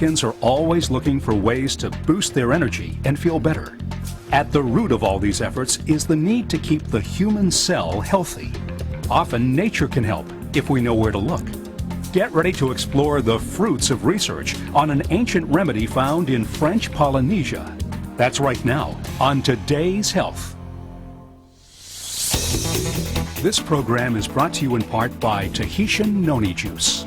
Americans are always looking for ways to boost their energy and feel better. At the root of all these efforts is the need to keep the human cell healthy. Often nature can help if we know where to look. Get ready to explore the fruits of research on an ancient remedy found in French Polynesia. That's right now on Today's Health. This program is brought to you in part by Tahitian Noni Juice.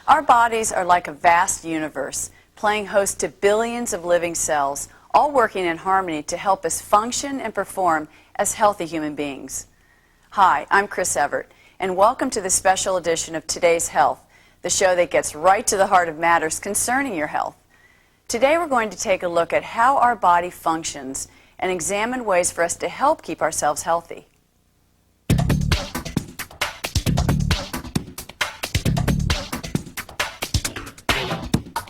Our bodies are like a vast universe, playing host to billions of living cells, all working in harmony to help us function and perform as healthy human beings. Hi, I'm Chris Everett, and welcome to this special edition of Today's Health, the show that gets right to the heart of matters concerning your health. Today we're going to take a look at how our body functions and examine ways for us to help keep ourselves healthy.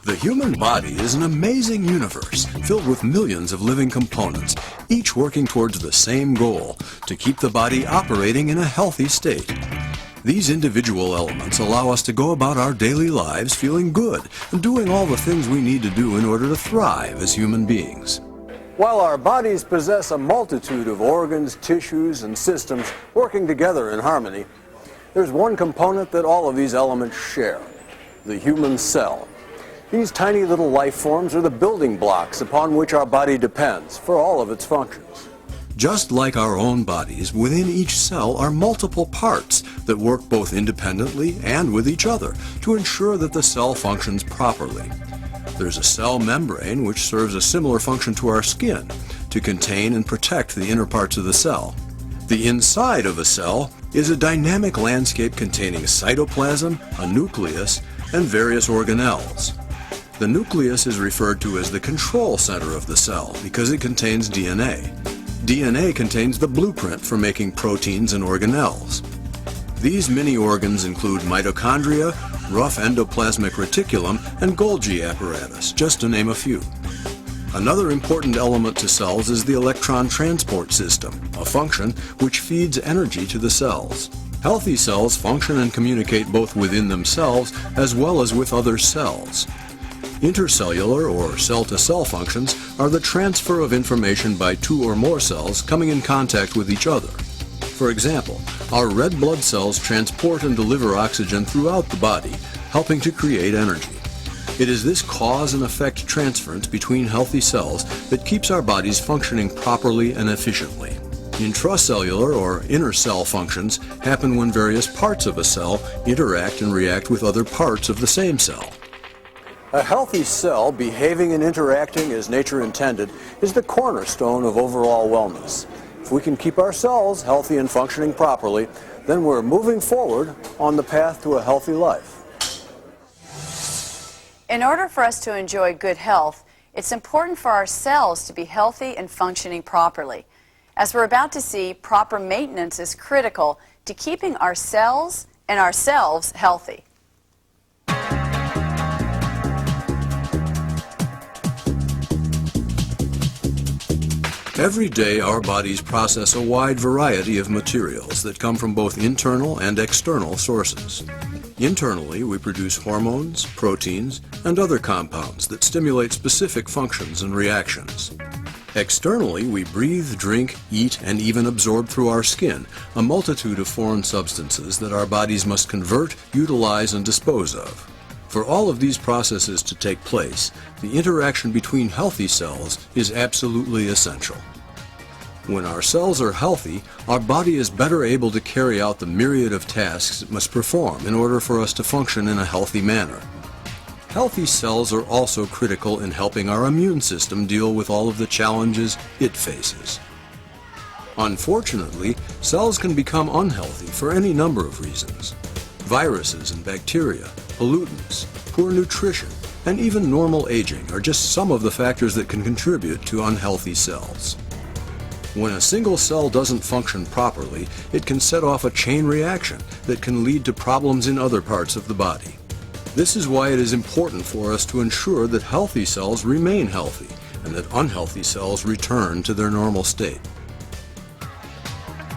The human body is an amazing universe filled with millions of living components, each working towards the same goal, to keep the body operating in a healthy state. These individual elements allow us to go about our daily lives feeling good and doing all the things we need to do in order to thrive as human beings. While our bodies possess a multitude of organs, tissues, and systems working together in harmony, there's one component that all of these elements share: the human cell. These tiny little life forms are the building blocks upon which our body depends for all of its functions. Just like our own bodies, within each cell are multiple parts that work both independently and with each other to ensure that the cell functions properly. There's a cell membrane which serves a similar function to our skin, to contain and protect the inner parts of the cell. The inside of a cell is a dynamic landscape containing cytoplasm, a nucleus, and various organelles. The nucleus is referred to as the control center of the cell because it contains DNA. DNA contains the blueprint for making proteins and organelles. These mini organs include mitochondria, rough endoplasmic reticulum, and Golgi apparatus, just to name a few. Another important element to cells is the electron transport system, a function which feeds energy to the cells. Healthy cells function and communicate both within themselves as well as with other cells. Intercellular or cell-to-cell functions are the transfer of information by two or more cells coming in contact with each other. For example, our red blood cells transport and deliver oxygen throughout the body, helping to create energy. It is this cause and effect transference between healthy cells that keeps our bodies functioning properly and efficiently. Intracellular or inner cell functions happen when various parts of a cell interact and react with other parts of the same cell. A healthy cell behaving and interacting as nature intended is the cornerstone of overall wellness. If we can keep our cells healthy and functioning properly, then we're moving forward on the path to a healthy life. In order for us to enjoy good health, it's important for our cells to be healthy and functioning properly. As we're about to see, proper maintenance is critical to keeping our cells and ourselves healthy. Every day our bodies process a wide variety of materials that come from both internal and external sources. Internally, we produce hormones, proteins, and other compounds that stimulate specific functions and reactions. Externally, we breathe, drink, eat, and even absorb through our skin a multitude of foreign substances that our bodies must convert, utilize, and dispose of. For all of these processes to take place, the interaction between healthy cells is absolutely essential. When our cells are healthy, our body is better able to carry out the myriad of tasks it must perform in order for us to function in a healthy manner. Healthy cells are also critical in helping our immune system deal with all of the challenges it faces. Unfortunately, cells can become unhealthy for any number of reasons. Viruses and bacteria, pollutants, poor nutrition, and even normal aging are just some of the factors that can contribute to unhealthy cells. When a single cell doesn't function properly, it can set off a chain reaction that can lead to problems in other parts of the body. This is why it is important for us to ensure that healthy cells remain healthy and that unhealthy cells return to their normal state.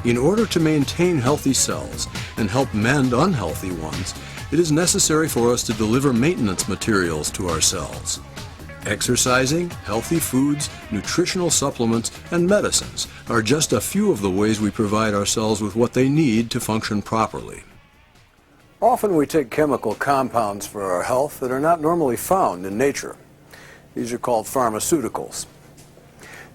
In order to maintain healthy cells and help mend unhealthy ones, it is necessary for us to deliver maintenance materials to our cells. Exercising, healthy foods, nutritional supplements, and medicines are just a few of the ways we provide our cells with what they need to function properly. Often we take chemical compounds for our health that are not normally found in nature. These are called pharmaceuticals.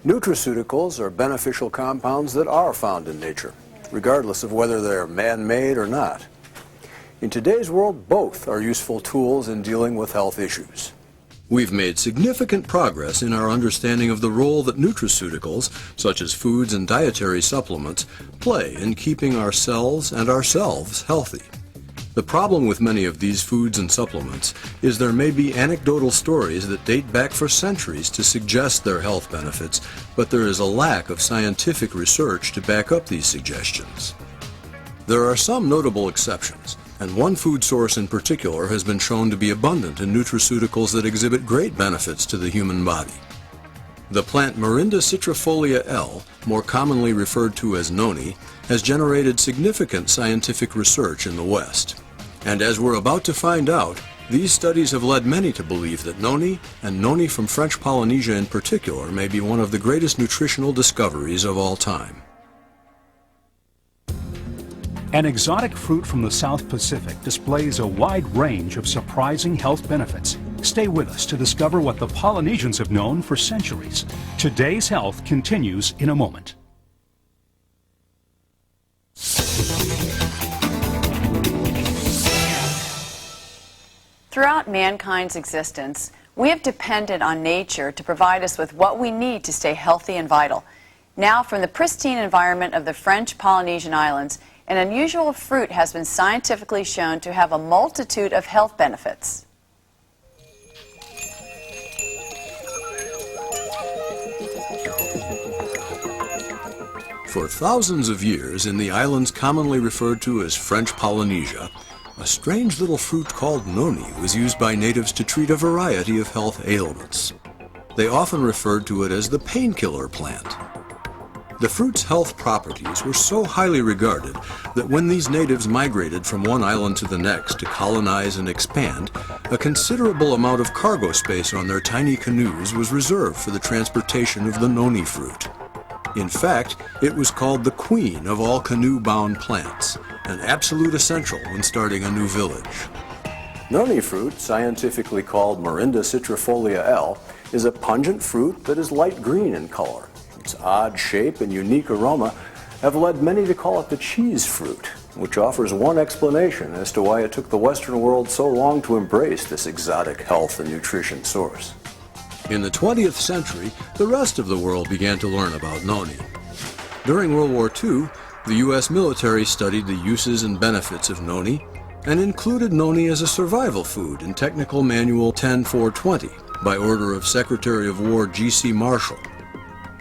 Nutraceuticals are beneficial compounds that are found in nature, regardless of whether they're man-made or not. In today's world, both are useful tools in dealing with health issues. We've made significant progress in our understanding of the role that nutraceuticals, such as foods and dietary supplements, play in keeping our cells and ourselves healthy. The problem with many of these foods and supplements is there may be anecdotal stories that date back for centuries to suggest their health benefits, but there is a lack of scientific research to back up these suggestions. There are some notable exceptions, and one food source in particular has been shown to be abundant in nutraceuticals that exhibit great benefits to the human body. The plant Morinda citrifolia L, more commonly referred to as noni, has generated significant scientific research in the West. And as we're about to find out, these studies have led many to believe that noni, and noni from French Polynesia in particular, may be one of the greatest nutritional discoveries of all time. An exotic fruit from the South Pacific displays a wide range of surprising health benefits. Stay with us to discover what the Polynesians have known for centuries. Today's Health continues in a moment. Throughout mankind's existence, we have depended on nature to provide us with what we need to stay healthy and vital. Now, from the pristine environment of the French Polynesian Islands, an unusual fruit has been scientifically shown to have a multitude of health benefits. For thousands of years in the islands commonly referred to as French Polynesia, a strange little fruit called noni was used by natives to treat a variety of health ailments. They often referred to it as the painkiller plant. The fruit's health properties were so highly regarded that when these natives migrated from one island to the next to colonize and expand, a considerable amount of cargo space on their tiny canoes was reserved for the transportation of the noni fruit. In fact, it was called the queen of all canoe-bound plants, an absolute essential when starting a new village. Noni fruit, scientifically called Morinda citrifolia L, is a pungent fruit that is light green in color. Its odd shape and unique aroma have led many to call it the cheese fruit, which offers one explanation as to why it took the Western world so long to embrace this exotic health and nutrition source. In the 20th century, the rest of the world began to learn about noni. During World War II, the U.S. military studied the uses and benefits of noni and included noni as a survival food in Technical Manual 10420 by order of Secretary of War G.C. Marshall.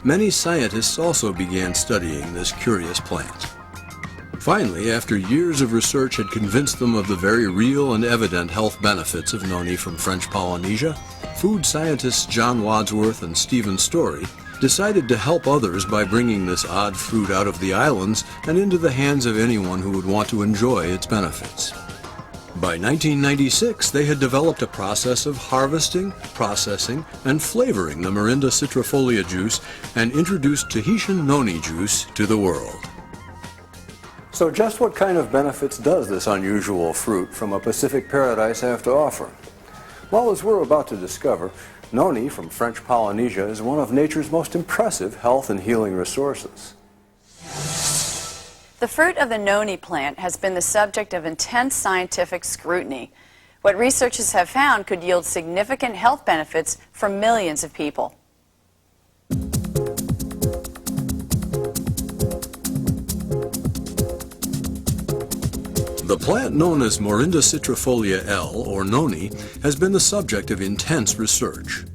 Many scientists also began studying this curious plant. Finally, after years of research had convinced them of the very real and evident health benefits of noni from French Polynesia, food scientists John Wadsworth and Stephen Story decided to help others by bringing this odd fruit out of the islands and into the hands of anyone who would want to enjoy its benefits. By 1996, they had developed a process of harvesting, processing, and flavoring the Morinda citrifolia juice and introduced Tahitian Noni juice to the world. So just what kind of benefits does this unusual fruit from a Pacific paradise have to offer? Well, as we're about to discover, noni from French Polynesia is one of nature's most impressive health and healing resources. The fruit of the noni plant has been the subject of intense scientific scrutiny. What researchers have found could yield significant health benefits for millions of people. The plant known as Morinda citrifolia L, or noni, has been the subject of intense research.